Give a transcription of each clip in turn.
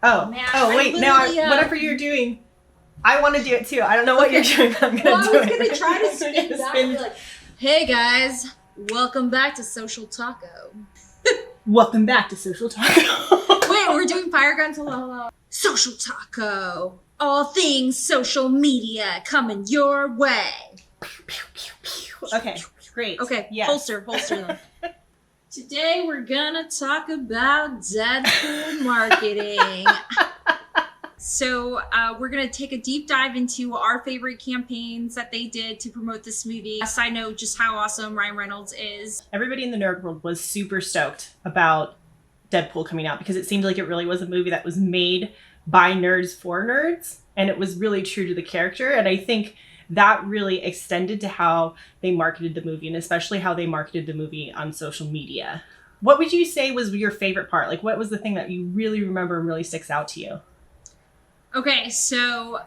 Oh, man, wait, whatever you're doing, I want to do it too. I don't know what you're doing, but I'm going to do it. I was going to try to spin back and be like, hey guys, welcome back to Social Taco. Welcome back to Social Taco. Wait, we're doing fire guns. Hello. Social Taco. All things social media coming your way. Okay, great. Okay, yes. holster them. Today we're gonna talk about Deadpool marketing. So we're gonna take a deep dive into our favorite campaigns that they did to promote this movie. Side note, just how awesome Ryan Reynolds is. Everybody in the nerd world was super stoked about Deadpool coming out because it seemed like it really was a movie that was made by nerds for nerds, and it was really true to the character. And I think that really extended to how they marketed the movie, and especially how they marketed the movie on social media. What would you say was your favorite part? Like, what was the thing that you really remember and really sticks out to you? Okay, so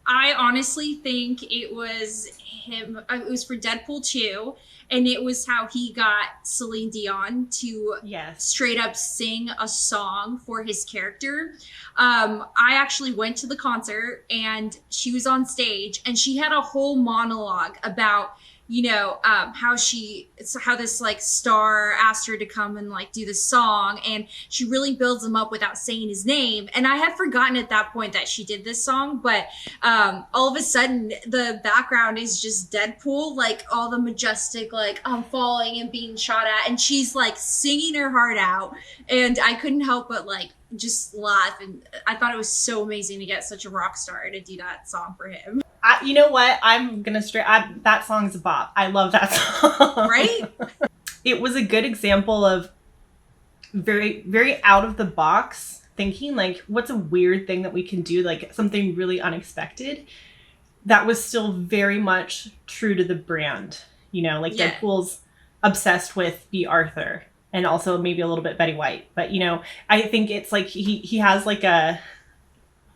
I honestly think it was him. It was for Deadpool 2, and it was how he got Celine Dion to straight up sing a song for his character. I actually went to the concert, and she was on stage, and she had a whole monologue about, you know, how this like star asked her to come and like do the song, and she really builds him up without saying his name. And I had forgotten at that point that she did this song, but all of a sudden the background is just Deadpool, like all the majestic, like falling and being shot at, and she's like singing her heart out, and I couldn't help but like just laugh. And I thought it was so amazing to get such a rock star to do that song for him. You know what? I'm gonna that song's a bop. I love that song. Right? It was a good example of very, very out of the box thinking. Like, what's a weird thing that we can do? Like something really unexpected that was still very much true to the brand. You know, like Deadpool's obsessed with B. Arthur and also maybe a little bit Betty White. But you know, I think it's like he has like an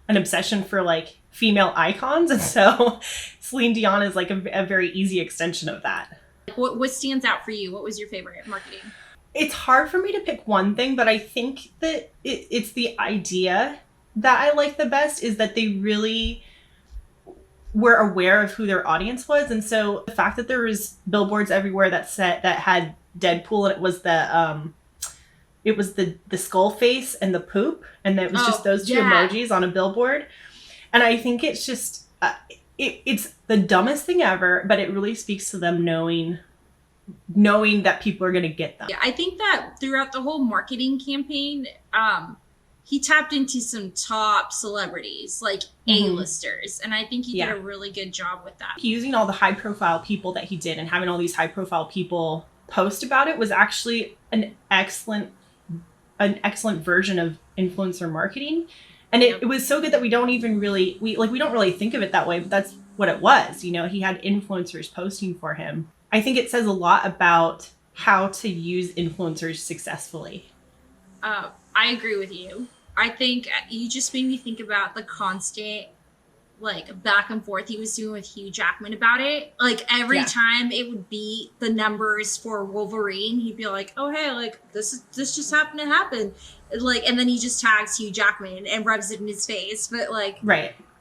obsession for like female icons, and so Celine Dion is like a very easy extension of that. What stands out for you? What was your favorite marketing? It's hard for me to pick one thing, but I think that it's the idea that I like the best is that they really were aware of who their audience was. And so the fact that there was billboards everywhere that had Deadpool, and it was the skull face and the poop, and it was just those two emojis on a billboard. And I think it's just, it's the dumbest thing ever, but it really speaks to them knowing that people are going to get them. Yeah, I think that throughout the whole marketing campaign, he tapped into some top celebrities, like A-listers. And I think he did a really good job with that. Using all the high profile people that he did and having all these high profile people post about it was actually an excellent version of influencer marketing. And it was so good that we don't really think of it that way, but that's what it was. You know, he had influencers posting for him. I think it says a lot about how to use influencers successfully. I agree with you. I think you just made me think about the constant like back and forth he was doing with Hugh Jackman about it. Like every time it would be the numbers for Wolverine, he'd be like, "Oh hey, like this just happened to happen," like, and then he just tags Hugh Jackman and rubs it in his face. But like,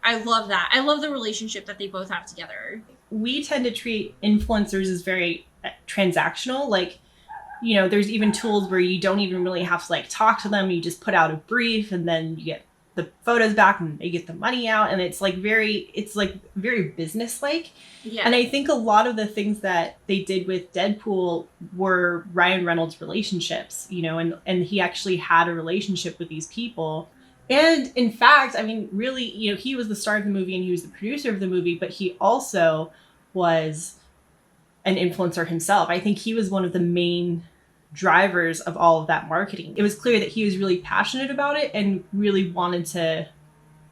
I love that. I love the relationship that they both have together. We tend to treat influencers as very transactional. Like, you know, there's even tools where you don't even really have to like talk to them. You just put out a brief, and then you get the photos back and they get the money out, and it's very business-like. Yeah. And I think a lot of the things that they did with Deadpool were Ryan Reynolds relationships, you know, and he actually had a relationship with these people. And in fact, I mean, really, you know, he was the star of the movie and he was the producer of the movie, but he also was an influencer himself. I think he was one of the main drivers of all of that marketing. It was clear that he was really passionate about it and really wanted to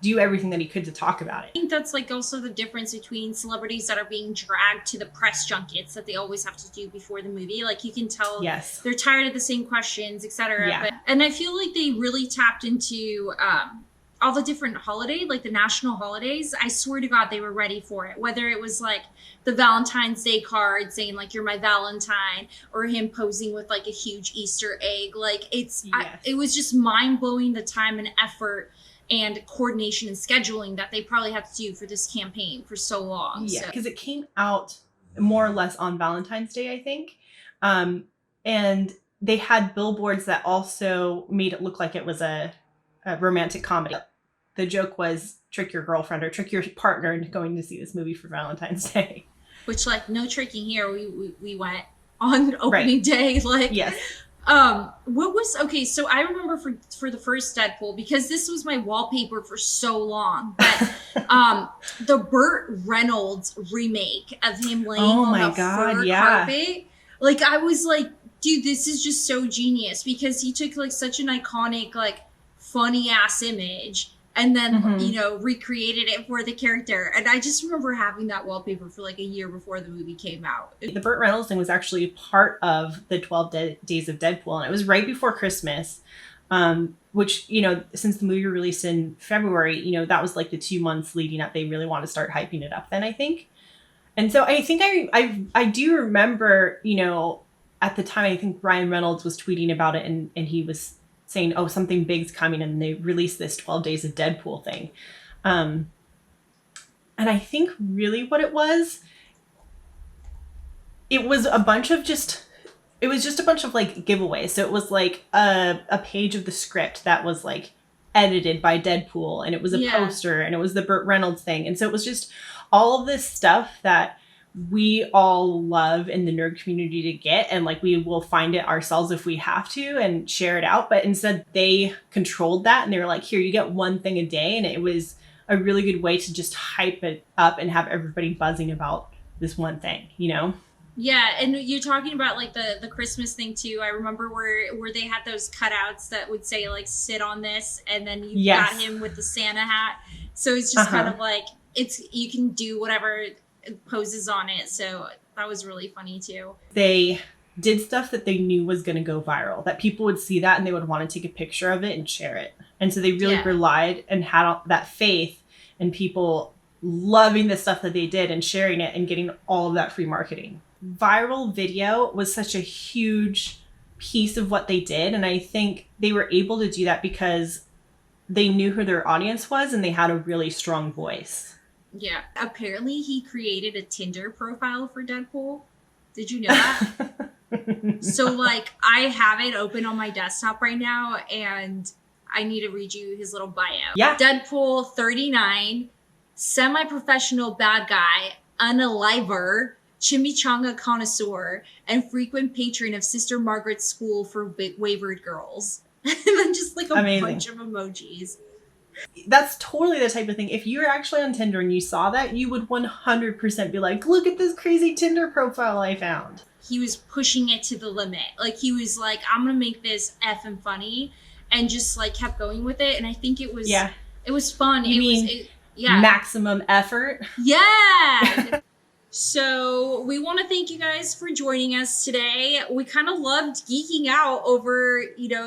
do everything that he could to talk about it. I think that's like also the difference between celebrities that are being dragged to the press junkets that they always have to do before the movie. Like you can tell they're tired of the same questions, etc. And I feel like they really tapped into all the different holidays, like the national holidays, I swear to God, they were ready for it. Whether it was like the Valentine's Day card saying like, you're my Valentine, or him posing with like a huge Easter egg. Like it was just mind blowing, the time and effort and coordination and scheduling that they probably had to do for this campaign for so long. Yeah, because it came out more or less on Valentine's Day, I think. And they had billboards that also made it look like it was a romantic comedy. The joke was trick your girlfriend or trick your partner into going to see this movie for Valentine's Day. Which, like, no tricking here. We went on opening day. Like, yes. So I remember for the first Deadpool, because this was my wallpaper for so long, but the Burt Reynolds remake of him laying on the fur carpet. Like, I was like, dude, this is just so genius, because he took like such an iconic, like, funny ass image and then recreated it for the character. And I just remember having that wallpaper for like a year before the movie came out. The Burt Reynolds thing was actually part of the 12 Days of Deadpool, and it was right before Christmas, which, since the movie released in February, that was like the 2 months leading up. They really want to start hyping it up then, I think. And so I think I do remember, at the time, I think Ryan Reynolds was tweeting about it, and he was saying, oh, something big's coming, and they released this 12 Days of Deadpool thing. And I think really what it was a bunch of like giveaways. So it was like a page of the script that was like edited by Deadpool, and it was a poster, and it was the Burt Reynolds thing. And so it was just all of this stuff that we all love in the nerd community to get, and like we will find it ourselves if we have to and share it out. But instead they controlled that, and they were like, here, you get one thing a day. And it was a really good way to just hype it up and have everybody buzzing about this one thing, Yeah, and you're talking about like the Christmas thing too. I remember where they had those cutouts that would say like, sit on this, and then you got him with the Santa hat. So it's just kind of like, you can do whatever poses on it. So that was really funny too. They did stuff that they knew was going to go viral, that people would see that and they would want to take a picture of it and share it. And so they really relied and had that faith in people loving the stuff that they did and sharing it and getting all of that free marketing. Viral video was such a huge piece of what they did. And I think they were able to do that because they knew who their audience was and they had a really strong voice. Yeah. Apparently he created a Tinder profile for Deadpool. Did you know that? So like, I have it open on my desktop right now, and I need to read you his little bio. Yeah. Deadpool 39, semi-professional bad guy, unaliver, chimichanga connoisseur, and frequent patron of Sister Margaret's School for Wayward Girls. And then just like a bunch of emojis. That's totally the type of thing. If you're actually on Tinder and you saw that, you would 100% be like, look at this crazy Tinder profile I found. He was pushing it to the limit. Like, he was like, I'm going to make this effing funny, and just like kept going with it. And I think it was, it was fun. Maximum effort. Yeah. So we want to thank you guys for joining us today. We kind of loved geeking out over,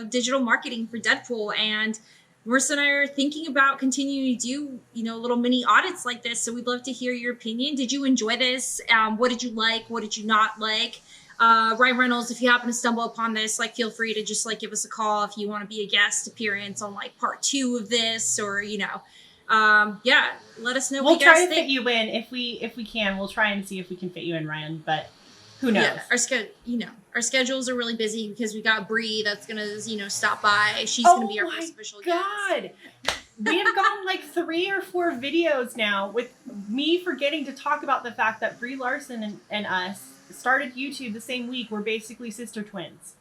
digital marketing for Deadpool, and Marissa and I are thinking about continuing to do, little mini audits like this. So we'd love to hear your opinion. Did you enjoy this? What did you like? What did you not like? Ryan Reynolds, if you happen to stumble upon this, like, feel free to just like give us a call if you want to be a guest appearance on like part 2 of this, or, let us know. We'll try to fit you in if we can. We'll try and see if we can fit you in, Ryan, but who knows? Yeah, our schedules are really busy because we got Bree that's gonna, stop by. She's gonna be our first official guest. God. We have gone like 3 or 4 videos now with me forgetting to talk about the fact that Brie Larson and us started YouTube the same week. We're basically sister twins.